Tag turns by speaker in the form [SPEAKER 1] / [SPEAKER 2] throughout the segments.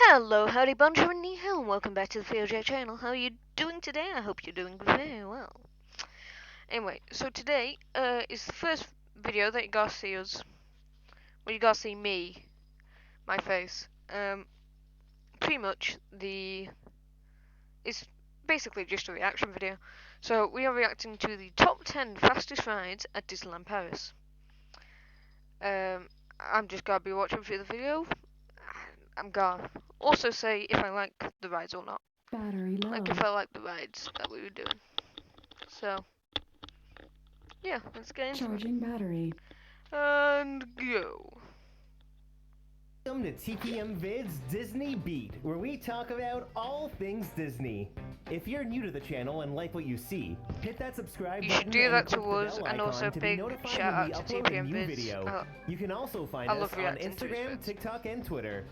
[SPEAKER 1] Hello, howdy bonjour, and ni hao, and welcome back to the FeelJack channel. How are you doing today? I hope you're doing very well. Anyway, so today is the first video that you gotta see us. Well, you gotta see me, my face. Pretty much it's basically just a reaction video. So we are reacting to the top 10 fastest rides at Disneyland Paris. I'm just gonna be watching through the video. I'm gonna also say if I like the rides or not.
[SPEAKER 2] Battery low.
[SPEAKER 1] Like if I like the rides that we were doing. So, yeah, let's get into
[SPEAKER 2] Charging battery.
[SPEAKER 1] And go.
[SPEAKER 3] Welcome to TPM Vid's Disney Beat, where we talk about all things Disney. If you're new to the channel and like what you see, hit that subscribe
[SPEAKER 1] You
[SPEAKER 3] button
[SPEAKER 1] should do
[SPEAKER 3] and
[SPEAKER 1] that
[SPEAKER 3] click
[SPEAKER 1] to
[SPEAKER 3] the
[SPEAKER 1] us,
[SPEAKER 3] bell
[SPEAKER 1] and
[SPEAKER 3] icon
[SPEAKER 1] also
[SPEAKER 3] to be
[SPEAKER 1] big
[SPEAKER 3] notified
[SPEAKER 1] shout
[SPEAKER 3] when we
[SPEAKER 1] out to
[SPEAKER 3] upload a
[SPEAKER 1] TPM
[SPEAKER 3] new
[SPEAKER 1] Vids.
[SPEAKER 3] video. You can also find
[SPEAKER 1] I
[SPEAKER 3] us
[SPEAKER 1] love
[SPEAKER 3] on
[SPEAKER 1] reacting to his
[SPEAKER 3] Instagram,
[SPEAKER 1] vids.
[SPEAKER 3] TikTok, and Twitter.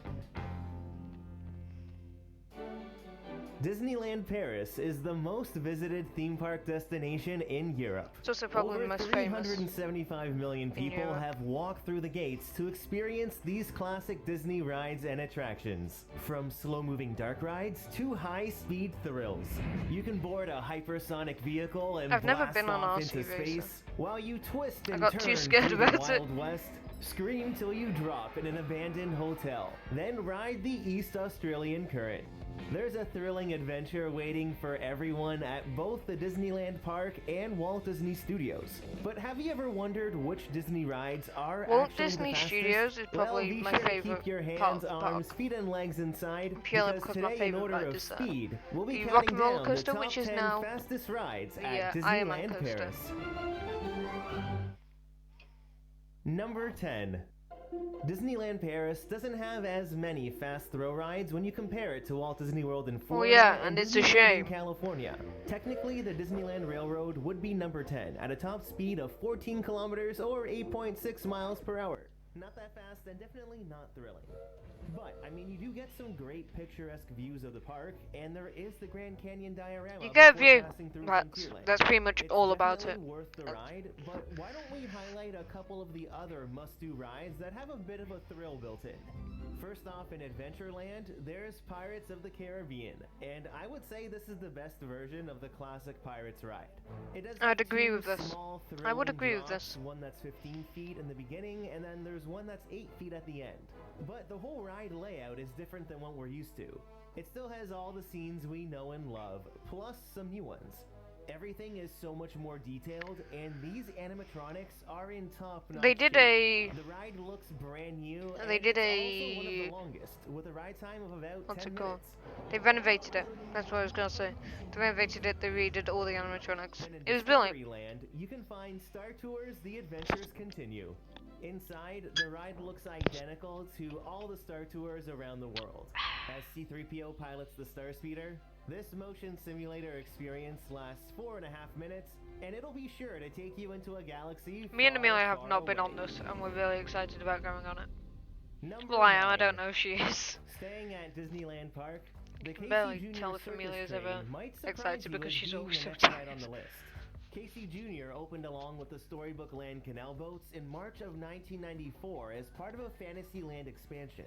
[SPEAKER 3] Disneyland Paris is the most visited theme park destination in Europe.
[SPEAKER 1] It's also probably
[SPEAKER 3] Over
[SPEAKER 1] the most famous
[SPEAKER 3] 375 million people
[SPEAKER 1] Europe.
[SPEAKER 3] have walked through the gates to experience these classic Disney rides and attractions. From slow-moving dark rides to high-speed thrills. You can board a hypersonic vehicle and
[SPEAKER 1] I've never
[SPEAKER 3] blast
[SPEAKER 1] been on
[SPEAKER 3] off
[SPEAKER 1] RC
[SPEAKER 3] into
[SPEAKER 1] Racer.
[SPEAKER 3] space while you twist
[SPEAKER 1] I
[SPEAKER 3] and
[SPEAKER 1] got
[SPEAKER 3] turn
[SPEAKER 1] too scared
[SPEAKER 3] through the
[SPEAKER 1] about it.
[SPEAKER 3] Wild West. Scream till you drop in an abandoned hotel. Then ride the East Australian Current. There's a thrilling adventure waiting for everyone at both the Disneyland Park and Walt Disney Studios. But have you ever wondered which Disney rides are
[SPEAKER 1] Walt
[SPEAKER 3] actually
[SPEAKER 1] Disney
[SPEAKER 3] the fastest?
[SPEAKER 1] Studios is probably
[SPEAKER 3] Well, be
[SPEAKER 1] my
[SPEAKER 3] sure to
[SPEAKER 1] favorite
[SPEAKER 3] keep your
[SPEAKER 1] part
[SPEAKER 3] hands,
[SPEAKER 1] of the
[SPEAKER 3] arms,
[SPEAKER 1] park.
[SPEAKER 3] feet, and legs inside
[SPEAKER 1] Purely
[SPEAKER 3] because
[SPEAKER 1] because my
[SPEAKER 3] today, in
[SPEAKER 1] favorite
[SPEAKER 3] order
[SPEAKER 1] ride
[SPEAKER 3] of
[SPEAKER 1] is
[SPEAKER 3] speed, we'll be
[SPEAKER 1] the
[SPEAKER 3] counting
[SPEAKER 1] Rock and Roller
[SPEAKER 3] down
[SPEAKER 1] Coaster,
[SPEAKER 3] the top
[SPEAKER 1] which is
[SPEAKER 3] 10
[SPEAKER 1] now
[SPEAKER 3] fastest rides
[SPEAKER 1] the
[SPEAKER 3] at
[SPEAKER 1] Iron Man
[SPEAKER 3] Disneyland
[SPEAKER 1] coaster.
[SPEAKER 3] Paris. Number 10. Disneyland Paris doesn't have as many fast thrill rides when you compare it to Walt Disney World in Florida
[SPEAKER 1] yeah, and it's a
[SPEAKER 3] Disneyland
[SPEAKER 1] shame.
[SPEAKER 3] in California. Technically, the Disneyland Railroad would be number 10 at a top speed of 14 kilometers or 8.6 miles per hour. Not that fast and definitely not thrilling. But, I mean, you do get some great picturesque views of the park, and there is the Grand Canyon diorama.
[SPEAKER 1] You get a
[SPEAKER 3] before
[SPEAKER 1] view.
[SPEAKER 3] passing through
[SPEAKER 1] That's
[SPEAKER 3] Frontierland.
[SPEAKER 1] pretty much
[SPEAKER 3] It's
[SPEAKER 1] all about it.
[SPEAKER 3] definitely worth the ride, but why don't we highlight a couple of the other must-do rides that have a bit of a thrill built in? First off, in Adventureland, there's Pirates of the Caribbean, and I would say this is the best version of the classic Pirates ride. It does
[SPEAKER 1] I'd
[SPEAKER 3] have
[SPEAKER 1] agree
[SPEAKER 3] two
[SPEAKER 1] with this.
[SPEAKER 3] small,
[SPEAKER 1] I would
[SPEAKER 3] thrilling
[SPEAKER 1] agree with
[SPEAKER 3] drops,
[SPEAKER 1] this.
[SPEAKER 3] one that's 15 feet in the beginning, and then there's one that's 8 feet at the end. But the whole ride layout is different than what we're used to. It still has all the scenes we know and love, plus some new ones. Everything is so much more detailed, and these animatronics are in top-notch
[SPEAKER 1] They did
[SPEAKER 3] shape.
[SPEAKER 1] a
[SPEAKER 3] The ride looks brand new, and
[SPEAKER 1] They did
[SPEAKER 3] it's also one of
[SPEAKER 1] a
[SPEAKER 3] the longest, with a ride time of about
[SPEAKER 1] what's
[SPEAKER 3] 10
[SPEAKER 1] it called?
[SPEAKER 3] minutes.
[SPEAKER 1] They renovated it. That's what I was gonna say. They renovated it. They redid all the animatronics.
[SPEAKER 3] Then in
[SPEAKER 1] It was brilliant.
[SPEAKER 3] Discoveryland, you can find Star Tours The Adventures Continue. Inside, the ride looks identical to all the Star Tours around the world. As C-3PO pilots the Star Speeder, this motion simulator experience lasts 4.5 minutes, and it'll be sure to take you into a galaxy
[SPEAKER 1] Me and
[SPEAKER 3] far,
[SPEAKER 1] Amelia have
[SPEAKER 3] far
[SPEAKER 1] not been on
[SPEAKER 3] away.
[SPEAKER 1] this, and we're really excited about going on it.
[SPEAKER 3] Number
[SPEAKER 1] Well, I am. I
[SPEAKER 3] 9.
[SPEAKER 1] don't know if she is.
[SPEAKER 3] Staying at Disneyland Park, the
[SPEAKER 1] can
[SPEAKER 3] Casey
[SPEAKER 1] barely
[SPEAKER 3] Jr.
[SPEAKER 1] tell if
[SPEAKER 3] Circus
[SPEAKER 1] Amelia's
[SPEAKER 3] train
[SPEAKER 1] ever
[SPEAKER 3] might surprise
[SPEAKER 1] excited
[SPEAKER 3] you
[SPEAKER 1] because
[SPEAKER 3] as
[SPEAKER 1] she's
[SPEAKER 3] being
[SPEAKER 1] always
[SPEAKER 3] the
[SPEAKER 1] so
[SPEAKER 3] next ride on
[SPEAKER 1] tired.
[SPEAKER 3] the list. Casey Jr. opened along with the Storybook Land canal boats in March of 1994 as part of a Fantasyland expansion.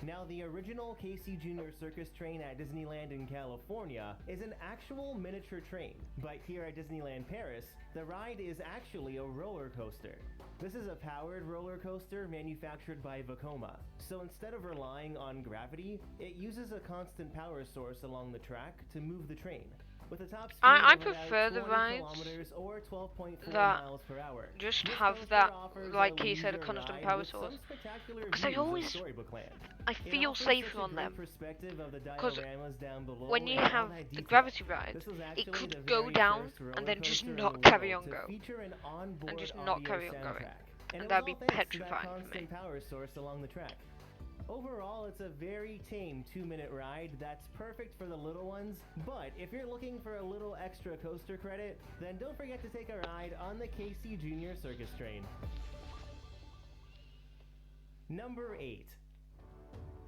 [SPEAKER 3] Now, the original Casey Jr. circus train at Disneyland in California is an actual miniature train, but here at Disneyland Paris, the ride is actually a roller coaster. This is a powered roller coaster manufactured by Vekoma, so instead of relying on gravity, it uses a constant power source along the track to move the train. With a top speed
[SPEAKER 1] I
[SPEAKER 3] of
[SPEAKER 1] prefer
[SPEAKER 3] about
[SPEAKER 1] the
[SPEAKER 3] 20
[SPEAKER 1] rides
[SPEAKER 3] kilometers or 12.4
[SPEAKER 1] that
[SPEAKER 3] miles per hour.
[SPEAKER 1] just
[SPEAKER 3] This
[SPEAKER 1] have
[SPEAKER 3] coaster
[SPEAKER 1] that,
[SPEAKER 3] offers
[SPEAKER 1] like
[SPEAKER 3] a
[SPEAKER 1] he said, a
[SPEAKER 3] leisure
[SPEAKER 1] constant
[SPEAKER 3] ride
[SPEAKER 1] power
[SPEAKER 3] with some
[SPEAKER 1] source.
[SPEAKER 3] spectacular
[SPEAKER 1] Because I
[SPEAKER 3] views of
[SPEAKER 1] always,
[SPEAKER 3] Storybook Land.
[SPEAKER 1] I
[SPEAKER 3] It
[SPEAKER 1] feel
[SPEAKER 3] offers
[SPEAKER 1] safer
[SPEAKER 3] such a
[SPEAKER 1] on
[SPEAKER 3] great
[SPEAKER 1] them.
[SPEAKER 3] perspective of the
[SPEAKER 1] Because
[SPEAKER 3] dioramas down below
[SPEAKER 1] when you
[SPEAKER 3] and all
[SPEAKER 1] have
[SPEAKER 3] that
[SPEAKER 1] the
[SPEAKER 3] detail.
[SPEAKER 1] gravity ride,
[SPEAKER 3] This was
[SPEAKER 1] it
[SPEAKER 3] actually the
[SPEAKER 1] could go
[SPEAKER 3] very
[SPEAKER 1] down
[SPEAKER 3] first
[SPEAKER 1] and
[SPEAKER 3] roller
[SPEAKER 1] then just
[SPEAKER 3] coaster in
[SPEAKER 1] not
[SPEAKER 3] the
[SPEAKER 1] carry
[SPEAKER 3] world
[SPEAKER 1] on
[SPEAKER 3] to
[SPEAKER 1] go.
[SPEAKER 3] feature an onboard
[SPEAKER 1] And just not
[SPEAKER 3] audio
[SPEAKER 1] carry on going.
[SPEAKER 3] soundtrack.
[SPEAKER 1] And
[SPEAKER 3] it
[SPEAKER 1] that'd
[SPEAKER 3] was
[SPEAKER 1] be
[SPEAKER 3] all thanks to that
[SPEAKER 1] petrifying for me.
[SPEAKER 3] constant power source along the track. Overall, it's a very tame 2-minute ride that's perfect for the little ones, but if you're looking for a little extra coaster credit, then don't forget to take a ride on the Casey Jr. Circus Train. Number 8.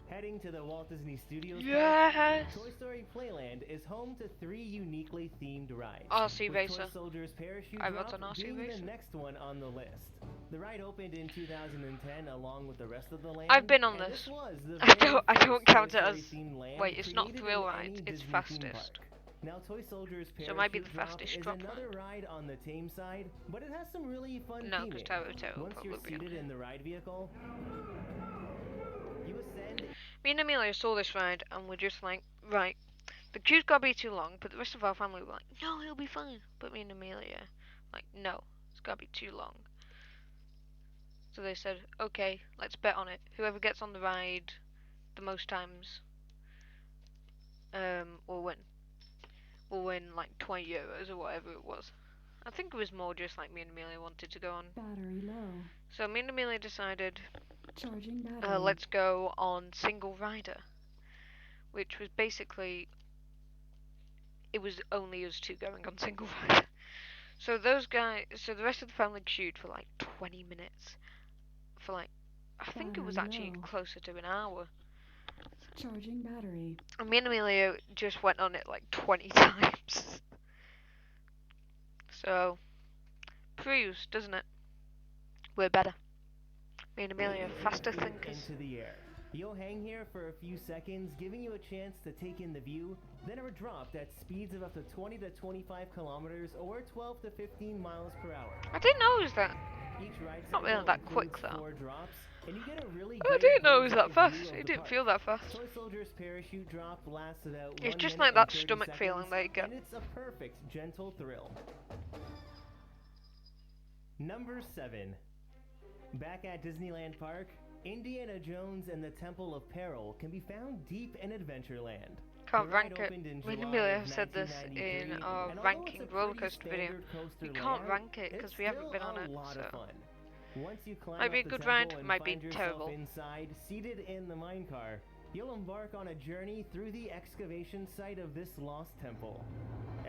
[SPEAKER 3] Heading to the Walt Disney Studios
[SPEAKER 1] Yes.
[SPEAKER 3] Park, Toy Story Playland is home to 3 uniquely themed rides.
[SPEAKER 1] RC
[SPEAKER 3] with
[SPEAKER 1] Racer.
[SPEAKER 3] Toy Soldiers Parachute
[SPEAKER 1] I
[SPEAKER 3] Drop
[SPEAKER 1] wrote an RC
[SPEAKER 3] being
[SPEAKER 1] Racer.
[SPEAKER 3] the next one on the list. The ride opened in 2010 along with the rest of the land.
[SPEAKER 1] I've been on
[SPEAKER 3] and
[SPEAKER 1] this.
[SPEAKER 3] was the
[SPEAKER 1] I
[SPEAKER 3] very
[SPEAKER 1] don't
[SPEAKER 3] first
[SPEAKER 1] count
[SPEAKER 3] Toy
[SPEAKER 1] it
[SPEAKER 3] Story
[SPEAKER 1] as.
[SPEAKER 3] themed land
[SPEAKER 1] Wait, it's not
[SPEAKER 3] created
[SPEAKER 1] thrill
[SPEAKER 3] in
[SPEAKER 1] ride.
[SPEAKER 3] any
[SPEAKER 1] It's
[SPEAKER 3] Disney theme
[SPEAKER 1] fastest.
[SPEAKER 3] park. Now, Toy Soldiers
[SPEAKER 1] So it might be the
[SPEAKER 3] Parachute Drop
[SPEAKER 1] fastest
[SPEAKER 3] is
[SPEAKER 1] drop
[SPEAKER 3] another
[SPEAKER 1] ride.
[SPEAKER 3] ride on the tame side, but it has some really fun
[SPEAKER 1] No, because
[SPEAKER 3] theming.
[SPEAKER 1] Taro
[SPEAKER 3] Once you're
[SPEAKER 1] probably be on
[SPEAKER 3] seated
[SPEAKER 1] it.
[SPEAKER 3] in the ride vehicle, you ascend.
[SPEAKER 1] Me and Amelia saw this ride and we're just like, right, the queue's gotta be too long, but the rest of our family were like, no, it'll be fine. But me and Amelia, like, no, it's gotta be too long. So they said, okay, let's bet on it. Whoever gets on the ride the most times, will win. We'll win like 20 euros or whatever it was. I think it was more just like me and Amelia wanted to go on.
[SPEAKER 2] Battery low.
[SPEAKER 1] So me and Amelia decided,
[SPEAKER 2] Charging battery.
[SPEAKER 1] let's go on single rider, which was basically, it was only us two going on single rider. So the rest of the family queued for like 20 minutes. For like, I think it was actually
[SPEAKER 2] Low.
[SPEAKER 1] closer to an hour.
[SPEAKER 2] Charging battery.
[SPEAKER 1] And me and Amelia just went on it like 20 times. So, proves, doesn't it? We're better. Me and Amelia are faster thinkers.
[SPEAKER 3] Into the air. You'll hang here for a few seconds, giving you a chance to take in the view, then are dropped at speeds of up to 20 to 25 kilometers or 12 to 15 miles per hour.
[SPEAKER 1] I didn't know it was that.
[SPEAKER 3] Each ride
[SPEAKER 1] Not really
[SPEAKER 3] cycle
[SPEAKER 1] that quick,
[SPEAKER 3] includes
[SPEAKER 1] though.
[SPEAKER 3] 4 drops, and you get a really
[SPEAKER 1] I
[SPEAKER 3] great
[SPEAKER 1] didn't know it was that
[SPEAKER 3] bird's-eye
[SPEAKER 1] fast.
[SPEAKER 3] view of
[SPEAKER 1] It
[SPEAKER 3] the
[SPEAKER 1] didn't
[SPEAKER 3] park.
[SPEAKER 1] feel that fast.
[SPEAKER 3] Toy Soldiers Parachute Drop lasts about
[SPEAKER 1] It's
[SPEAKER 3] 1
[SPEAKER 1] just
[SPEAKER 3] minute
[SPEAKER 1] like that
[SPEAKER 3] and 30
[SPEAKER 1] stomach feeling
[SPEAKER 3] seconds,
[SPEAKER 1] that you get.
[SPEAKER 3] and it's a perfect gentle thrill. Number 7. Back at Disneyland Park, Indiana Jones and the Temple of Peril can be found deep in Adventureland.
[SPEAKER 1] Can't
[SPEAKER 3] The ride
[SPEAKER 1] rank it.
[SPEAKER 3] opened in
[SPEAKER 1] Me and
[SPEAKER 3] July
[SPEAKER 1] Amelia
[SPEAKER 3] of
[SPEAKER 1] have said this
[SPEAKER 3] 1993,
[SPEAKER 1] in
[SPEAKER 3] and
[SPEAKER 1] our
[SPEAKER 3] although
[SPEAKER 1] ranking
[SPEAKER 3] it's a
[SPEAKER 1] roller
[SPEAKER 3] pretty
[SPEAKER 1] coaster video.
[SPEAKER 3] standard coaster
[SPEAKER 1] We can't
[SPEAKER 3] layout,
[SPEAKER 1] rank it because
[SPEAKER 3] it's
[SPEAKER 1] we haven't
[SPEAKER 3] still
[SPEAKER 1] been on
[SPEAKER 3] a
[SPEAKER 1] it.
[SPEAKER 3] lot
[SPEAKER 1] So
[SPEAKER 3] of fun. Once you climb
[SPEAKER 1] might be
[SPEAKER 3] up
[SPEAKER 1] a
[SPEAKER 3] the
[SPEAKER 1] good ride,
[SPEAKER 3] temple and
[SPEAKER 1] might be
[SPEAKER 3] find yourself
[SPEAKER 1] terrible.
[SPEAKER 3] inside, seated in the mine car, you'll embark on a journey through the excavation site of this lost temple.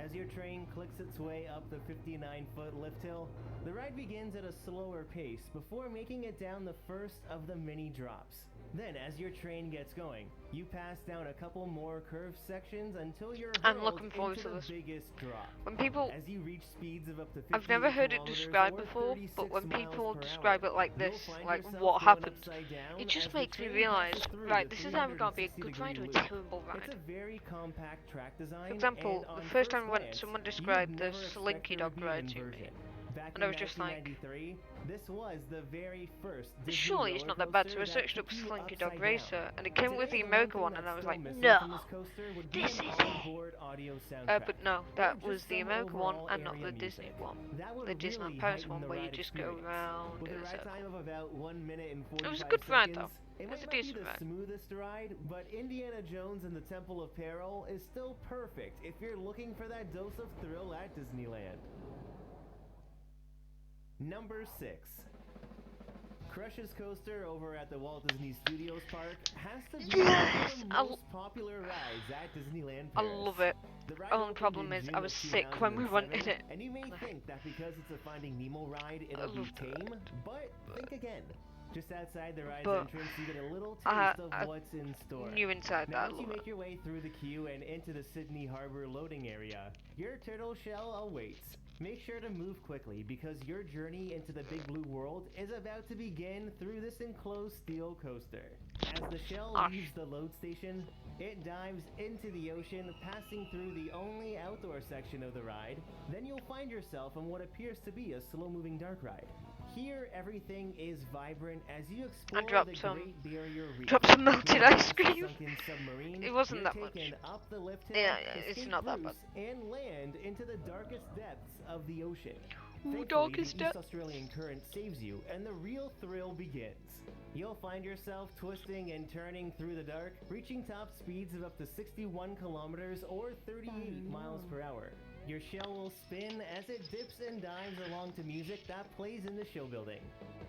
[SPEAKER 3] As your train clicks its way up the 59-foot lift hill, the ride begins at a slower pace before making it down the first of the mini drops. Then, as your train gets going, you pass down a couple more curved sections until you're
[SPEAKER 1] I'm
[SPEAKER 3] hurled
[SPEAKER 1] looking forward
[SPEAKER 3] into
[SPEAKER 1] to
[SPEAKER 3] the
[SPEAKER 1] this.
[SPEAKER 3] biggest drop.
[SPEAKER 1] when people,
[SPEAKER 3] As you reach speeds of up to
[SPEAKER 1] I've never
[SPEAKER 3] 58
[SPEAKER 1] heard it
[SPEAKER 3] kilometers
[SPEAKER 1] described
[SPEAKER 3] or
[SPEAKER 1] before, but
[SPEAKER 3] 36
[SPEAKER 1] when
[SPEAKER 3] miles
[SPEAKER 1] people
[SPEAKER 3] per
[SPEAKER 1] describe
[SPEAKER 3] hour,
[SPEAKER 1] it like
[SPEAKER 3] you'll
[SPEAKER 1] this,
[SPEAKER 3] find
[SPEAKER 1] like
[SPEAKER 3] yourself
[SPEAKER 1] what
[SPEAKER 3] thrown
[SPEAKER 1] happened,
[SPEAKER 3] upside down
[SPEAKER 1] it just
[SPEAKER 3] as the
[SPEAKER 1] makes me
[SPEAKER 3] train
[SPEAKER 1] realise,
[SPEAKER 3] passes through
[SPEAKER 1] right,
[SPEAKER 3] the
[SPEAKER 1] this is either gonna be a
[SPEAKER 3] 360
[SPEAKER 1] good ride or a
[SPEAKER 3] degree loop.
[SPEAKER 1] terrible
[SPEAKER 3] It's
[SPEAKER 1] ride.
[SPEAKER 3] a very compact track design.
[SPEAKER 1] For example,
[SPEAKER 3] and on
[SPEAKER 1] the first time we
[SPEAKER 3] glance,
[SPEAKER 1] went, someone
[SPEAKER 3] you'd
[SPEAKER 1] described the
[SPEAKER 3] never expect
[SPEAKER 1] Slinky
[SPEAKER 3] there
[SPEAKER 1] Dog
[SPEAKER 3] would be an
[SPEAKER 1] ride to me.
[SPEAKER 3] inversion. Back
[SPEAKER 1] And
[SPEAKER 3] in
[SPEAKER 1] I was just like,
[SPEAKER 3] 1993, this was the very first Disney
[SPEAKER 1] surely it's
[SPEAKER 3] roller
[SPEAKER 1] not that bad. So I
[SPEAKER 3] coaster
[SPEAKER 1] searched
[SPEAKER 3] that
[SPEAKER 1] up
[SPEAKER 3] took you
[SPEAKER 1] Slinky
[SPEAKER 3] upside
[SPEAKER 1] Dog Racer,
[SPEAKER 3] down.
[SPEAKER 1] and it came with the
[SPEAKER 3] Today,
[SPEAKER 1] America
[SPEAKER 3] one
[SPEAKER 1] one,
[SPEAKER 3] thing
[SPEAKER 1] and I was
[SPEAKER 3] that's
[SPEAKER 1] like,
[SPEAKER 3] still missing
[SPEAKER 1] no,
[SPEAKER 3] from this coaster would be
[SPEAKER 1] this
[SPEAKER 3] an
[SPEAKER 1] is it.
[SPEAKER 3] onboard audio soundtrack.
[SPEAKER 1] But no,
[SPEAKER 3] Or
[SPEAKER 1] that
[SPEAKER 3] just
[SPEAKER 1] was the
[SPEAKER 3] some
[SPEAKER 1] America one
[SPEAKER 3] overall
[SPEAKER 1] and not
[SPEAKER 3] area
[SPEAKER 1] the
[SPEAKER 3] music.
[SPEAKER 1] Disney one.
[SPEAKER 3] That would
[SPEAKER 1] The Disneyland
[SPEAKER 3] really
[SPEAKER 1] Paris
[SPEAKER 3] heighten
[SPEAKER 1] one
[SPEAKER 3] the
[SPEAKER 1] where you
[SPEAKER 3] ride
[SPEAKER 1] just go
[SPEAKER 3] experience.
[SPEAKER 1] around
[SPEAKER 3] With a
[SPEAKER 1] in a
[SPEAKER 3] ride
[SPEAKER 1] circle.
[SPEAKER 3] time of about 1 minute and 45
[SPEAKER 1] It was a good ride, though.
[SPEAKER 3] It
[SPEAKER 1] It was
[SPEAKER 3] might
[SPEAKER 1] a
[SPEAKER 3] not be
[SPEAKER 1] decent
[SPEAKER 3] the
[SPEAKER 1] ride.
[SPEAKER 3] smoothest ride, but Indiana Jones and the Temple of Peril is still perfect if you're looking for that dose of thrill at Disneyland. Number 6. Crush's Coaster over at the Walt Disney Studios Park has to be
[SPEAKER 1] Yes!
[SPEAKER 3] one of the most popular rides at Disneyland
[SPEAKER 1] I
[SPEAKER 3] Paris.
[SPEAKER 1] love it.
[SPEAKER 3] The ride
[SPEAKER 1] Only
[SPEAKER 3] opened
[SPEAKER 1] problem
[SPEAKER 3] in
[SPEAKER 1] is
[SPEAKER 3] June
[SPEAKER 1] I
[SPEAKER 3] of
[SPEAKER 1] was sick when we went in
[SPEAKER 3] 2007,
[SPEAKER 1] it.
[SPEAKER 3] and you may think that because it's a Finding Nemo ride,
[SPEAKER 1] I
[SPEAKER 3] it'll be
[SPEAKER 1] loved the
[SPEAKER 3] tame, but think again. Just outside the ride's
[SPEAKER 1] But
[SPEAKER 3] entrance, you get a little
[SPEAKER 1] I-
[SPEAKER 3] taste
[SPEAKER 1] I
[SPEAKER 3] of what's in store.
[SPEAKER 1] New inside
[SPEAKER 3] Now,
[SPEAKER 1] that, I
[SPEAKER 3] once you
[SPEAKER 1] love
[SPEAKER 3] make
[SPEAKER 1] it.
[SPEAKER 3] your way through the queue and into the Sydney Harbor loading area, your turtle shell awaits. Make sure to move quickly because your journey into the Big Blue World is about to begin through this enclosed steel coaster. As the shell
[SPEAKER 1] Gosh.
[SPEAKER 3] leaves the load station, it dives into the ocean, passing through the only outdoor section of the ride. Then you'll find yourself on what appears to be a slow-moving dark ride. Here, everything is vibrant as you explore
[SPEAKER 1] dropped
[SPEAKER 3] the
[SPEAKER 1] some-
[SPEAKER 3] Great Barrier Reef.
[SPEAKER 1] Dropped some melted
[SPEAKER 3] Moving
[SPEAKER 1] ice
[SPEAKER 3] past the
[SPEAKER 1] cream.
[SPEAKER 3] sunken submarine,
[SPEAKER 1] It wasn't
[SPEAKER 3] you're
[SPEAKER 1] that much.
[SPEAKER 3] taken up the lift hill,
[SPEAKER 1] Yeah, it's
[SPEAKER 3] escape
[SPEAKER 1] not that
[SPEAKER 3] Bruce, and land into the darkest depths of the ocean.
[SPEAKER 1] Ooh,
[SPEAKER 3] Thankfully,
[SPEAKER 1] darkest
[SPEAKER 3] the East
[SPEAKER 1] depth.
[SPEAKER 3] Australian current saves you, and the real thrill begins. You'll find yourself twisting and turning through the dark, reaching top speeds of up to 61 kilometers or 38 miles per hour. Your shell will spin as it dips and dives along to music that plays in the show building.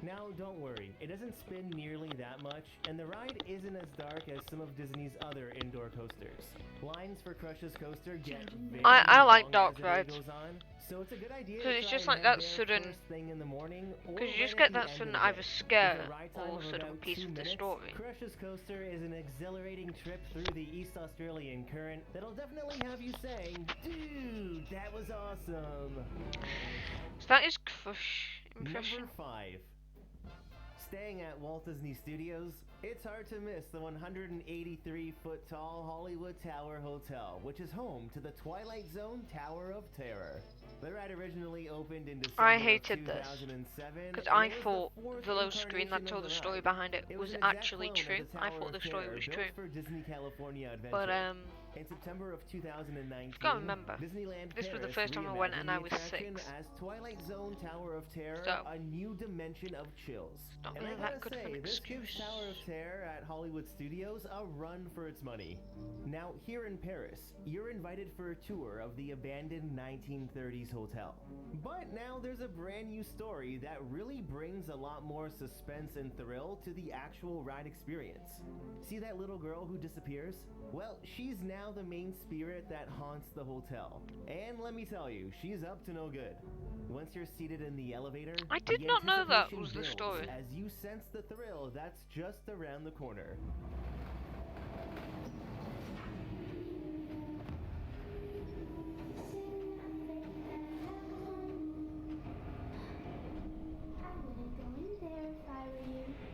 [SPEAKER 3] Now, don't worry, it doesn't spin nearly that much, and the ride isn't as dark as some of Disney's other indoor coasters. Lines for Crush's coaster get very
[SPEAKER 1] I like
[SPEAKER 3] long
[SPEAKER 1] dark
[SPEAKER 3] as the day
[SPEAKER 1] rides.
[SPEAKER 3] goes on, so it's a good idea
[SPEAKER 1] 'Cause
[SPEAKER 3] to
[SPEAKER 1] it's
[SPEAKER 3] try
[SPEAKER 1] just
[SPEAKER 3] and
[SPEAKER 1] like
[SPEAKER 3] head
[SPEAKER 1] that
[SPEAKER 3] there
[SPEAKER 1] sudden-
[SPEAKER 3] first thing in the morning, or
[SPEAKER 1] Because you
[SPEAKER 3] right
[SPEAKER 1] just
[SPEAKER 3] at
[SPEAKER 1] get
[SPEAKER 3] the
[SPEAKER 1] that
[SPEAKER 3] end
[SPEAKER 1] sudden
[SPEAKER 3] of the
[SPEAKER 1] either
[SPEAKER 3] day.
[SPEAKER 1] scare
[SPEAKER 3] With a ride time
[SPEAKER 1] or
[SPEAKER 3] of
[SPEAKER 1] sudden
[SPEAKER 3] about
[SPEAKER 1] piece
[SPEAKER 3] 2
[SPEAKER 1] of the
[SPEAKER 3] minutes,
[SPEAKER 1] story.
[SPEAKER 3] Crush's coaster is an exhilarating trip through the East Australian current that'll definitely have you saying, "Dude, that was awesome."
[SPEAKER 1] So that is Crush impression.
[SPEAKER 3] Number 5. Staying at Walt Disney Studios, it's hard to miss the 183-foot tall Hollywood Tower Hotel, which is home to the Twilight Zone Tower of Terror. The ride originally opened in December
[SPEAKER 1] I
[SPEAKER 3] of
[SPEAKER 1] hated this,
[SPEAKER 3] 2007,
[SPEAKER 1] because
[SPEAKER 3] and
[SPEAKER 1] I
[SPEAKER 3] it was
[SPEAKER 1] thought
[SPEAKER 3] fourth
[SPEAKER 1] the little screen that
[SPEAKER 3] incarnation
[SPEAKER 1] told
[SPEAKER 3] of
[SPEAKER 1] the story
[SPEAKER 3] ride.
[SPEAKER 1] behind it
[SPEAKER 3] It
[SPEAKER 1] was
[SPEAKER 3] an exact
[SPEAKER 1] actually
[SPEAKER 3] clone of
[SPEAKER 1] true.
[SPEAKER 3] the
[SPEAKER 1] I
[SPEAKER 3] Tower
[SPEAKER 1] thought the
[SPEAKER 3] of
[SPEAKER 1] story
[SPEAKER 3] Terror
[SPEAKER 1] was
[SPEAKER 3] built
[SPEAKER 1] true.
[SPEAKER 3] for Disney California Adventure.
[SPEAKER 1] But
[SPEAKER 3] In September of 2019,
[SPEAKER 1] can't remember.
[SPEAKER 3] Disneyland
[SPEAKER 1] This was the
[SPEAKER 3] Paris
[SPEAKER 1] first time I went and
[SPEAKER 3] reimagined
[SPEAKER 1] I
[SPEAKER 3] the
[SPEAKER 1] was
[SPEAKER 3] attraction
[SPEAKER 1] 6.
[SPEAKER 3] as Twilight Zone Tower of Terror,
[SPEAKER 1] So,
[SPEAKER 3] a new dimension of chills.
[SPEAKER 1] not
[SPEAKER 3] And I
[SPEAKER 1] really
[SPEAKER 3] gotta
[SPEAKER 1] that good of
[SPEAKER 3] say,
[SPEAKER 1] an
[SPEAKER 3] this
[SPEAKER 1] excuse.
[SPEAKER 3] gives Tower of Terror at Hollywood Studios a run for its money. Now, here in Paris, you're invited for a tour of the abandoned 1930s hotel. But now there's a brand new story that really brings a lot more suspense and thrill to the actual ride experience. See that little girl who disappears? Well, she's now the main spirit that haunts the hotel. And let me tell you, she's up to no good. Once you're seated in the elevator,
[SPEAKER 1] I did
[SPEAKER 3] the
[SPEAKER 1] not know that
[SPEAKER 3] anticipation
[SPEAKER 1] was the
[SPEAKER 3] builds
[SPEAKER 1] story.
[SPEAKER 3] as you sense the thrill that's just around the corner.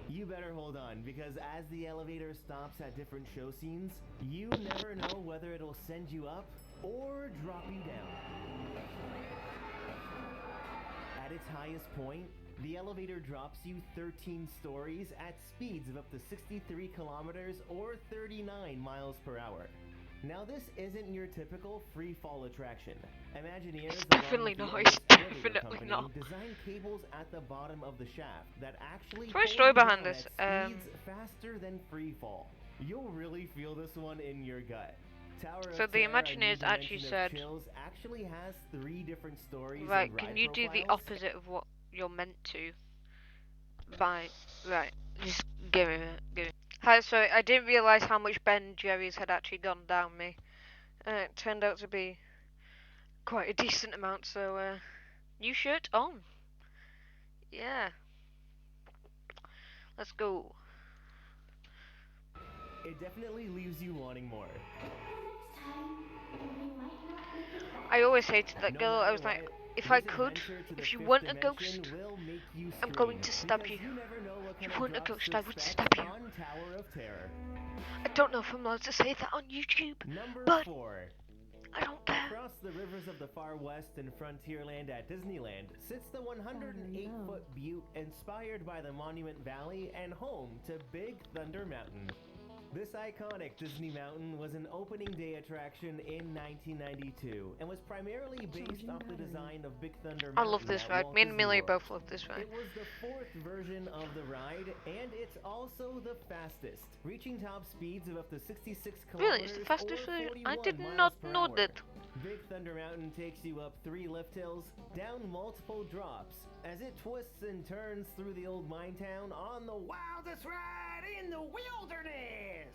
[SPEAKER 3] You better hold on, because as the elevator stops at different show scenes, you never know whether it'll send you up or drop you down. At its highest point, the elevator drops you 13 stories at speeds of up to 63 kilometers or 39 miles per hour. Now, this isn't your typical free fall attraction. Imagineers,
[SPEAKER 1] It's
[SPEAKER 3] along
[SPEAKER 1] definitely
[SPEAKER 3] with the
[SPEAKER 1] not,
[SPEAKER 3] Elvis
[SPEAKER 1] it's
[SPEAKER 3] Elevator
[SPEAKER 1] definitely
[SPEAKER 3] Company,
[SPEAKER 1] not.
[SPEAKER 3] designed cables at the bottom of the shaft that actually
[SPEAKER 1] There's a
[SPEAKER 3] pull
[SPEAKER 1] story
[SPEAKER 3] you
[SPEAKER 1] behind
[SPEAKER 3] down
[SPEAKER 1] this,
[SPEAKER 3] at speeds faster than free fall. You'll really feel this one in your gut. Tower
[SPEAKER 1] So
[SPEAKER 3] of
[SPEAKER 1] the
[SPEAKER 3] Terror, a new
[SPEAKER 1] Imagineers actually
[SPEAKER 3] dimension of
[SPEAKER 1] said,
[SPEAKER 3] chills, actually has 3 different stories and
[SPEAKER 1] right,
[SPEAKER 3] ride
[SPEAKER 1] can you do the
[SPEAKER 3] profiles.
[SPEAKER 1] opposite of what you're meant to? Right, just give me a minute, give me. Hi, sorry, I didn't realise how much Ben Jerry's had actually gone down me. It turned out to be quite a decent amount, so, new shirt on. Yeah. Let's go.
[SPEAKER 3] It definitely leaves you wanting more.
[SPEAKER 1] I always hated that
[SPEAKER 3] No
[SPEAKER 1] girl. I
[SPEAKER 3] matter
[SPEAKER 1] was like,
[SPEAKER 3] what,
[SPEAKER 1] if I
[SPEAKER 3] this
[SPEAKER 1] could,
[SPEAKER 3] adventure to the
[SPEAKER 1] if you
[SPEAKER 3] fifth
[SPEAKER 1] want a
[SPEAKER 3] dimension
[SPEAKER 1] ghost,
[SPEAKER 3] will make you
[SPEAKER 1] I'm going
[SPEAKER 3] scream,
[SPEAKER 1] to stab
[SPEAKER 3] because
[SPEAKER 1] you.
[SPEAKER 3] never know what
[SPEAKER 1] If you
[SPEAKER 3] kind of
[SPEAKER 1] want a
[SPEAKER 3] drops
[SPEAKER 1] ghost,
[SPEAKER 3] to
[SPEAKER 1] I would
[SPEAKER 3] expect
[SPEAKER 1] stab you.
[SPEAKER 3] on Tower of Terror.
[SPEAKER 1] I don't know if I'm allowed to say that on YouTube,
[SPEAKER 3] Number
[SPEAKER 1] but
[SPEAKER 3] 4.
[SPEAKER 1] I don't care.
[SPEAKER 3] Across the rivers of the far west in Frontierland at Disneyland sits the 108-foot butte inspired by the Monument Valley and home to Big Thunder Mountain. This iconic Disney mountain was an opening day attraction in 1992 and was primarily based off the design of Big Thunder
[SPEAKER 1] I
[SPEAKER 3] Mountain
[SPEAKER 1] love this
[SPEAKER 3] at
[SPEAKER 1] ride.
[SPEAKER 3] Walt
[SPEAKER 1] Me and
[SPEAKER 3] Disney
[SPEAKER 1] Millie
[SPEAKER 3] World.
[SPEAKER 1] both love this ride.
[SPEAKER 3] It was the 4th version of the ride, and it's also the fastest, reaching top speeds of up to 66 kilometers
[SPEAKER 1] Really, it's the fastest
[SPEAKER 3] or
[SPEAKER 1] version? I
[SPEAKER 3] 41
[SPEAKER 1] did
[SPEAKER 3] miles
[SPEAKER 1] not
[SPEAKER 3] per
[SPEAKER 1] know
[SPEAKER 3] hour.
[SPEAKER 1] that.
[SPEAKER 3] Big Thunder Mountain takes you up 3 lift hills, down multiple drops, as it twists and turns through the old mine town on the wildest ride in the wilderness!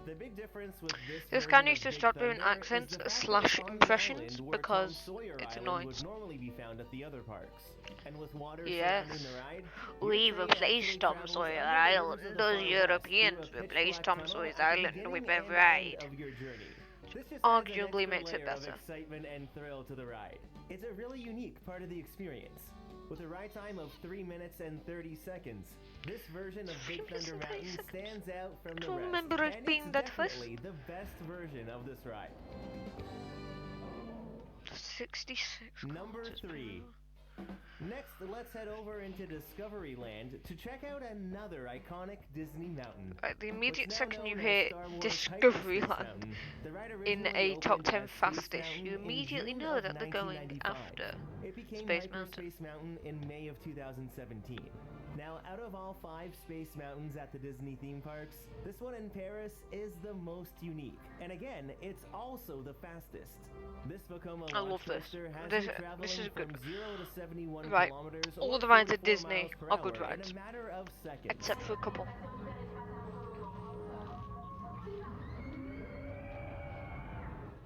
[SPEAKER 3] The big difference with
[SPEAKER 1] This
[SPEAKER 3] version
[SPEAKER 1] guy
[SPEAKER 3] of
[SPEAKER 1] needs to
[SPEAKER 3] Big
[SPEAKER 1] stop doing
[SPEAKER 3] Thunder is
[SPEAKER 1] accents
[SPEAKER 3] the fact that
[SPEAKER 1] slash
[SPEAKER 3] it's on the
[SPEAKER 1] impressions
[SPEAKER 3] island where
[SPEAKER 1] because
[SPEAKER 3] Tom Sawyer
[SPEAKER 1] it's
[SPEAKER 3] Island
[SPEAKER 1] annoying.
[SPEAKER 3] would normally be found at the other parks. And with water
[SPEAKER 1] Yes.
[SPEAKER 3] surrounding the ride,
[SPEAKER 1] We
[SPEAKER 3] your train
[SPEAKER 1] replaced
[SPEAKER 3] actually
[SPEAKER 1] Tom
[SPEAKER 3] travels
[SPEAKER 1] Sawyer
[SPEAKER 3] under the
[SPEAKER 1] Island.
[SPEAKER 3] rivers of the
[SPEAKER 1] Those
[SPEAKER 3] far west
[SPEAKER 1] Europeans
[SPEAKER 3] through a
[SPEAKER 1] replaced
[SPEAKER 3] pitch-black
[SPEAKER 1] Tom
[SPEAKER 3] tunnel
[SPEAKER 1] Sawyer's
[SPEAKER 3] at the
[SPEAKER 1] Island
[SPEAKER 3] beginning
[SPEAKER 1] with a
[SPEAKER 3] and end
[SPEAKER 1] ride.
[SPEAKER 3] of your journey. This just adds an
[SPEAKER 1] Arguably
[SPEAKER 3] extra
[SPEAKER 1] makes it
[SPEAKER 3] layer of
[SPEAKER 1] better.
[SPEAKER 3] excitement and thrill to the ride. It's a really unique part of the experience. With a ride time of 3 minutes and 30 seconds, this version of
[SPEAKER 1] 3
[SPEAKER 3] Big
[SPEAKER 1] minutes
[SPEAKER 3] Thunder
[SPEAKER 1] and 30
[SPEAKER 3] Mountain
[SPEAKER 1] seconds.
[SPEAKER 3] stands out from the
[SPEAKER 1] don't
[SPEAKER 3] rest.
[SPEAKER 1] remember it
[SPEAKER 3] and
[SPEAKER 1] being
[SPEAKER 3] it's
[SPEAKER 1] that fast.
[SPEAKER 3] definitely the best version of this ride.
[SPEAKER 1] 66.
[SPEAKER 3] Number 3. Next, let's head over into Discoveryland to check out another iconic Disney mountain.
[SPEAKER 1] Right, the immediate
[SPEAKER 3] What's now
[SPEAKER 1] second you
[SPEAKER 3] known
[SPEAKER 1] hear
[SPEAKER 3] as Star Wars
[SPEAKER 1] Discoveryland
[SPEAKER 3] Hyperspace Mountain, the ride
[SPEAKER 1] in
[SPEAKER 3] originally
[SPEAKER 1] a top
[SPEAKER 3] opened
[SPEAKER 1] 10
[SPEAKER 3] as Space
[SPEAKER 1] fastest,
[SPEAKER 3] Mountain
[SPEAKER 1] you
[SPEAKER 3] in
[SPEAKER 1] immediately
[SPEAKER 3] June
[SPEAKER 1] know
[SPEAKER 3] of
[SPEAKER 1] that they're going
[SPEAKER 3] 1995.
[SPEAKER 1] after
[SPEAKER 3] It became
[SPEAKER 1] Space Mountain.
[SPEAKER 3] Hyperspace Mountain in May of 2017. Now, out of all 5 space mountains at the Disney theme parks, this one in Paris is the most unique. And again, it's also the fastest. This Vekoma
[SPEAKER 1] I
[SPEAKER 3] launch
[SPEAKER 1] love this.
[SPEAKER 3] coaster has
[SPEAKER 1] This
[SPEAKER 3] you
[SPEAKER 1] is
[SPEAKER 3] traveling
[SPEAKER 1] good.
[SPEAKER 3] from 0 to 71
[SPEAKER 1] Right.
[SPEAKER 3] kilometers
[SPEAKER 1] All
[SPEAKER 3] or
[SPEAKER 1] the rides at
[SPEAKER 3] 44
[SPEAKER 1] Disney
[SPEAKER 3] miles per
[SPEAKER 1] are good
[SPEAKER 3] hour
[SPEAKER 1] rides.
[SPEAKER 3] in a matter of seconds.
[SPEAKER 1] Except for a couple.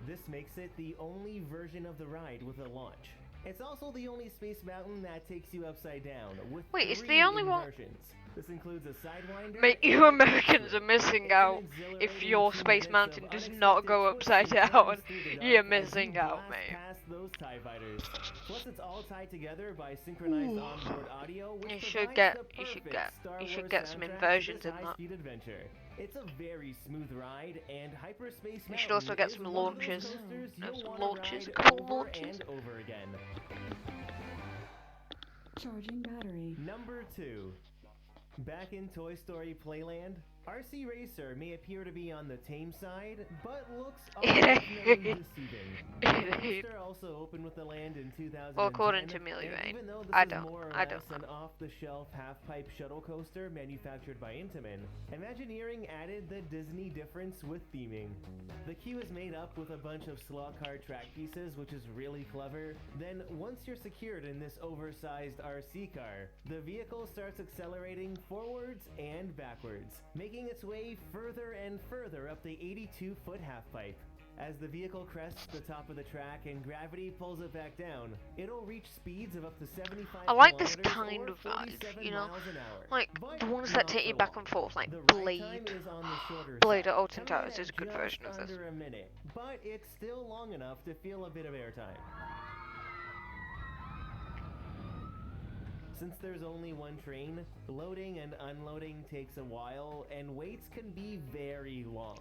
[SPEAKER 3] This makes it the only version of the ride with a launch. It's also the only space mountain that takes you upside down, with
[SPEAKER 1] Wait, it's
[SPEAKER 3] 3
[SPEAKER 1] the only one.
[SPEAKER 3] inversions. This includes a sidewinder.
[SPEAKER 1] Mate, you Americans are missing out if your Space Mountain does not go upside down. You're missing out, mate.
[SPEAKER 3] Those TIE fighters. Plus, it's all tied together by synchronized onboard audio, which
[SPEAKER 1] You should
[SPEAKER 3] provides
[SPEAKER 1] get,
[SPEAKER 3] the
[SPEAKER 1] you should
[SPEAKER 3] perfect
[SPEAKER 1] get,
[SPEAKER 3] Star
[SPEAKER 1] you should
[SPEAKER 3] Wars
[SPEAKER 1] get some
[SPEAKER 3] soundtrack to
[SPEAKER 1] inversions
[SPEAKER 3] this
[SPEAKER 1] in that.
[SPEAKER 3] high-speed adventure. It's a very smooth ride, and Hyperspace
[SPEAKER 1] You should also
[SPEAKER 3] Mountain
[SPEAKER 1] get
[SPEAKER 3] is
[SPEAKER 1] some
[SPEAKER 3] one of those
[SPEAKER 1] launches.
[SPEAKER 3] coasters
[SPEAKER 1] Have
[SPEAKER 3] you'll
[SPEAKER 1] some
[SPEAKER 3] wanna
[SPEAKER 1] launches,
[SPEAKER 3] ride
[SPEAKER 1] a couple
[SPEAKER 3] over
[SPEAKER 1] launches.
[SPEAKER 3] and over again.
[SPEAKER 2] Charging battery.
[SPEAKER 3] Number 2. Back in Toy Story Playland, RC Racer may appear to be on the tame side, but looks definitely deceiving. The coaster also opened with the land in 2010.
[SPEAKER 1] Well, according to Millie
[SPEAKER 3] and
[SPEAKER 1] Ray.
[SPEAKER 3] even though this
[SPEAKER 1] I
[SPEAKER 3] is
[SPEAKER 1] don't-
[SPEAKER 3] more or
[SPEAKER 1] I
[SPEAKER 3] less
[SPEAKER 1] don't
[SPEAKER 3] an off-the-shelf half-pipe shuttle coaster manufactured by Intamin, Imagineering added the Disney difference with theming. The queue is made up with a bunch of slot car track pieces, which is really clever. Then, once you're secured in this oversized RC car, the vehicle starts accelerating forwards and backwards, making its way further and further up the 82-foot half-pipe. As the vehicle crests the top of the track and gravity pulls it back down, it'll reach speeds of up to 75
[SPEAKER 1] I like this
[SPEAKER 3] kilometers
[SPEAKER 1] kind
[SPEAKER 3] or
[SPEAKER 1] of ride,
[SPEAKER 3] 47
[SPEAKER 1] you know,
[SPEAKER 3] miles an hour.
[SPEAKER 1] like
[SPEAKER 3] But
[SPEAKER 1] the ones
[SPEAKER 3] not
[SPEAKER 1] that take you
[SPEAKER 3] for
[SPEAKER 1] back
[SPEAKER 3] long.
[SPEAKER 1] and forth, like
[SPEAKER 3] The ride
[SPEAKER 1] Blade.
[SPEAKER 3] time is on the shorter
[SPEAKER 1] Blade
[SPEAKER 3] side,
[SPEAKER 1] at Alton
[SPEAKER 3] coming in
[SPEAKER 1] Towers is a
[SPEAKER 3] at
[SPEAKER 1] good
[SPEAKER 3] just
[SPEAKER 1] version of this.
[SPEAKER 3] under a minute, but it's still long enough to feel a bit of airtime. Since there's only one train, loading and unloading takes a while, and waits can be very long.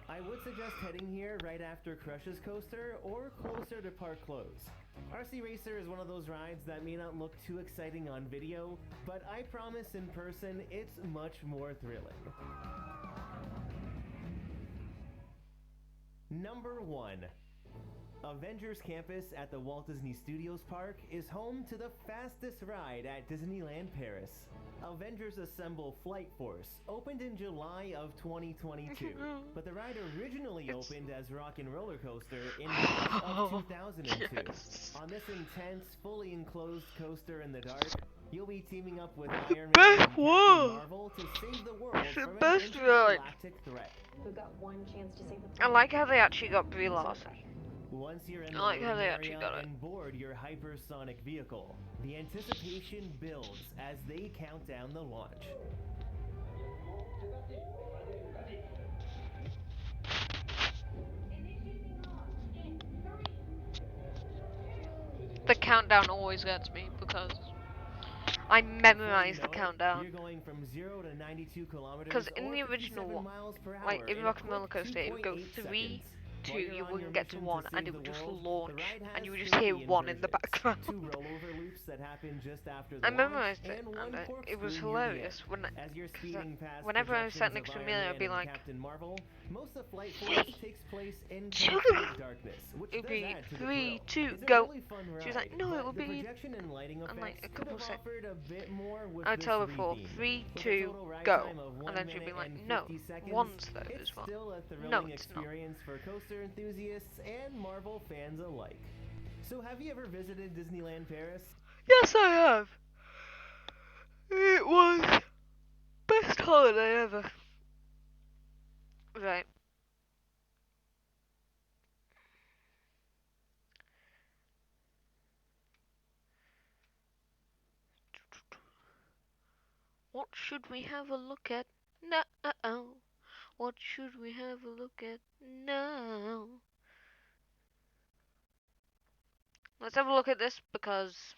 [SPEAKER 3] I would suggest heading here right after Crush's coaster or closer to park close. RC Racer is one of those rides that may not look too exciting on video, but I promise in person it's much more thrilling. Number 1. Avengers Campus at the Walt Disney Studios Park is home to the fastest ride at Disneyland Paris. Avengers Assemble Flight Force opened in July of 2022, but the ride originally opened as Rock and Roller Coaster in March of 2002.
[SPEAKER 1] Yes.
[SPEAKER 3] On this intense, fully enclosed coaster in the dark, you'll be teaming up with Iron Man and
[SPEAKER 1] best
[SPEAKER 3] Captain
[SPEAKER 1] one.
[SPEAKER 3] Marvel to save the world
[SPEAKER 1] It's the
[SPEAKER 3] from an
[SPEAKER 1] best ride.
[SPEAKER 3] intergalactic threat.
[SPEAKER 4] We've got one chance to save the
[SPEAKER 1] I
[SPEAKER 4] planet.
[SPEAKER 1] like how they actually got Brie Larson.
[SPEAKER 3] Once you're in the
[SPEAKER 1] I like how
[SPEAKER 3] loading
[SPEAKER 1] they actually
[SPEAKER 3] area
[SPEAKER 1] got it.
[SPEAKER 3] and board your hypersonic vehicle, the anticipation builds as they count down the launch.
[SPEAKER 1] The countdown always gets me because I memorize the countdown.
[SPEAKER 3] You're going from 0 to 92 kilometers.
[SPEAKER 1] Because in
[SPEAKER 3] or
[SPEAKER 1] the original
[SPEAKER 3] 57
[SPEAKER 1] one,
[SPEAKER 3] miles per hour
[SPEAKER 1] like in
[SPEAKER 3] a
[SPEAKER 1] Rock and
[SPEAKER 3] quick
[SPEAKER 1] Roller Coaster, it would go
[SPEAKER 3] 2.8
[SPEAKER 1] 3,
[SPEAKER 3] seconds.
[SPEAKER 1] 2,
[SPEAKER 3] While you're
[SPEAKER 1] you
[SPEAKER 3] on
[SPEAKER 1] wouldn't
[SPEAKER 3] your
[SPEAKER 1] get to
[SPEAKER 3] mission
[SPEAKER 1] 1,
[SPEAKER 3] save
[SPEAKER 1] and it
[SPEAKER 3] the
[SPEAKER 1] would just
[SPEAKER 3] world,
[SPEAKER 1] launch,
[SPEAKER 3] the ride
[SPEAKER 1] and you would
[SPEAKER 3] has
[SPEAKER 1] just hear
[SPEAKER 3] 3
[SPEAKER 1] 1 in the
[SPEAKER 3] inversions.
[SPEAKER 1] background.
[SPEAKER 3] 2 rollover loops that happen just after the
[SPEAKER 1] I
[SPEAKER 3] launch,
[SPEAKER 1] memorized it,
[SPEAKER 3] and
[SPEAKER 1] and
[SPEAKER 3] one
[SPEAKER 1] it was
[SPEAKER 3] corkscrew near the
[SPEAKER 1] hilarious
[SPEAKER 3] end.
[SPEAKER 1] when
[SPEAKER 3] As you're speeding past
[SPEAKER 1] whenever I was sat
[SPEAKER 3] projections
[SPEAKER 1] next
[SPEAKER 3] of
[SPEAKER 1] to
[SPEAKER 3] Iron
[SPEAKER 1] Amelia, I'd
[SPEAKER 3] Man
[SPEAKER 1] be
[SPEAKER 3] and
[SPEAKER 1] like,
[SPEAKER 3] Captain Marvel, most of Flight Force
[SPEAKER 1] 3,
[SPEAKER 3] takes place in
[SPEAKER 1] 2,
[SPEAKER 3] complete darkness, which
[SPEAKER 1] it'd
[SPEAKER 3] does
[SPEAKER 1] be
[SPEAKER 3] add to the
[SPEAKER 1] 3,
[SPEAKER 3] thrill.
[SPEAKER 1] 2,
[SPEAKER 3] It's a
[SPEAKER 1] go.
[SPEAKER 3] really fun
[SPEAKER 1] She was
[SPEAKER 3] ride,
[SPEAKER 1] like, no,
[SPEAKER 3] but
[SPEAKER 1] it will
[SPEAKER 3] the
[SPEAKER 1] be,
[SPEAKER 3] projection and lighting
[SPEAKER 1] and like
[SPEAKER 3] effects
[SPEAKER 1] a
[SPEAKER 3] could
[SPEAKER 1] couple
[SPEAKER 3] have
[SPEAKER 1] seconds.
[SPEAKER 3] offered a bit more with
[SPEAKER 1] I'd
[SPEAKER 3] this
[SPEAKER 1] tell her for
[SPEAKER 3] retheme.
[SPEAKER 1] 3,
[SPEAKER 3] With a
[SPEAKER 1] 2,
[SPEAKER 3] total ride
[SPEAKER 1] go.
[SPEAKER 3] time of 1
[SPEAKER 1] And then she'd be
[SPEAKER 3] minute
[SPEAKER 1] like,
[SPEAKER 3] and
[SPEAKER 1] no,
[SPEAKER 3] 50 seconds,
[SPEAKER 1] 1's there
[SPEAKER 3] it's
[SPEAKER 1] as well.
[SPEAKER 3] still a thrilling
[SPEAKER 1] No, it's not.
[SPEAKER 3] experience for coaster enthusiasts and Marvel fans alike. So have you ever visited Disneyland Paris?
[SPEAKER 1] Yes, I have. It was best holiday ever. Right. What should we have a look at now? What should we have a look at now? Let's have a look at this because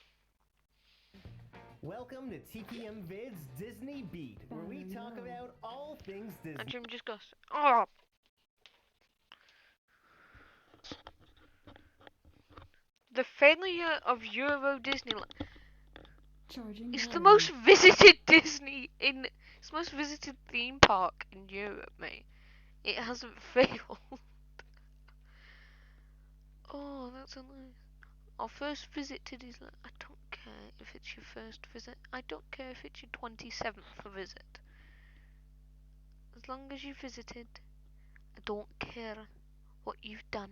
[SPEAKER 3] Welcome to TPM Vid's Disney Beat, where we talk about all things Disney.
[SPEAKER 1] and Jim just goes, oh. The failure of Euro Disneyland.
[SPEAKER 2] Charging
[SPEAKER 1] It's the
[SPEAKER 2] battery.
[SPEAKER 1] most visited it's the most visited theme park in Europe, mate. It hasn't failed. Oh, that's a nice. Our first visit to Disneyland. I don't care. care if it's your first visit. I don't care if it's your 27th visit. As long as you visited, I don't care what you've done.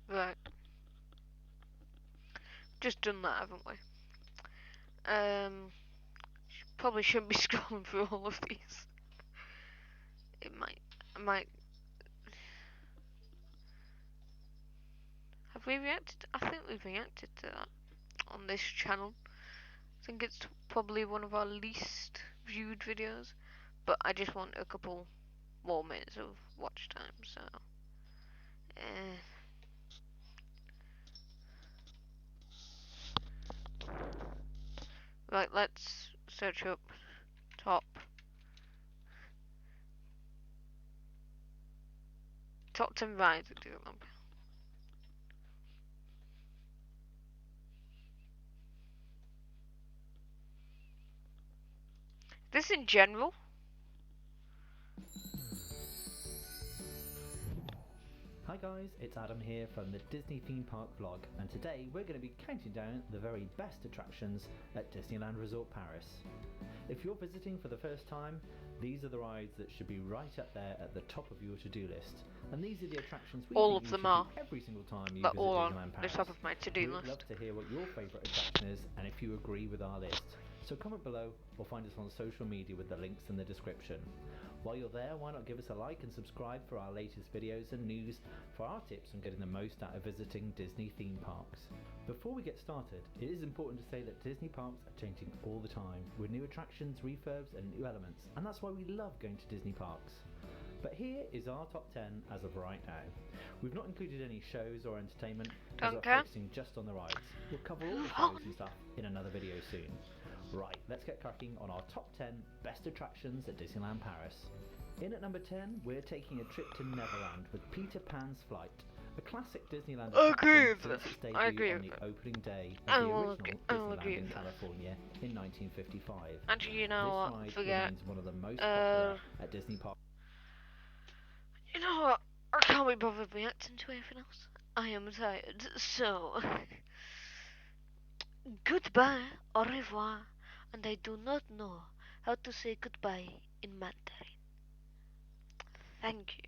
[SPEAKER 1] Right. Just done that, haven't we? Probably shouldn't be scrolling through all of these. I might. Have we reacted? I think we've reacted to that on this channel. I think it's probably one of our least viewed videos, but I just want a couple more minutes of watch time, so. Right, let's search up top 10 rides, do you remember? This in general?
[SPEAKER 5] Hi guys, it's Adam here from the Disney Theme Park vlog, and today we're going to be counting down the very best attractions at Disneyland Resort Paris. If you're visiting for the first time, these are the rides that should be right up there at the top of your to-do list. And these are the attractions we
[SPEAKER 1] All
[SPEAKER 5] think
[SPEAKER 1] of
[SPEAKER 5] you
[SPEAKER 1] them
[SPEAKER 5] should
[SPEAKER 1] are,
[SPEAKER 5] do every single time you
[SPEAKER 1] but
[SPEAKER 5] visit
[SPEAKER 1] all on
[SPEAKER 5] Disneyland
[SPEAKER 1] the
[SPEAKER 5] Paris.
[SPEAKER 1] top of my to-do
[SPEAKER 5] We'd
[SPEAKER 1] list.
[SPEAKER 5] love to hear what your favourite attraction is and if you agree with our list. So comment below or find us on social media with the links in the description. While you're there, why not give us a like and subscribe for our latest videos and news for our tips on getting the most out of visiting Disney theme parks. Before we get started, it is important to say that Disney parks are changing all the time with new attractions, refurbs and new elements, and that's why we love going to Disney parks. But here is our top 10 as of right now. We've not included any shows or entertainment as we're focusing just on the rides. We'll cover all the shows and stuff in another video soon. Right, let's get cracking on our top 10 best attractions at Disneyland Paris. In at number 10, we're taking a trip to Neverland with Peter Pan's Flight, a classic Disneyland attraction since its debut on the opening day of the original Disneyland in California in 1955.
[SPEAKER 1] Actually, you know what?
[SPEAKER 5] This ride
[SPEAKER 1] Forget.
[SPEAKER 5] remains one of the most popular at Disney parks.
[SPEAKER 1] You know what? I can't be bothered reacting to anything else. I am tired, so goodbye, au revoir, and I do not know how to say goodbye in Mandarin. Thank you.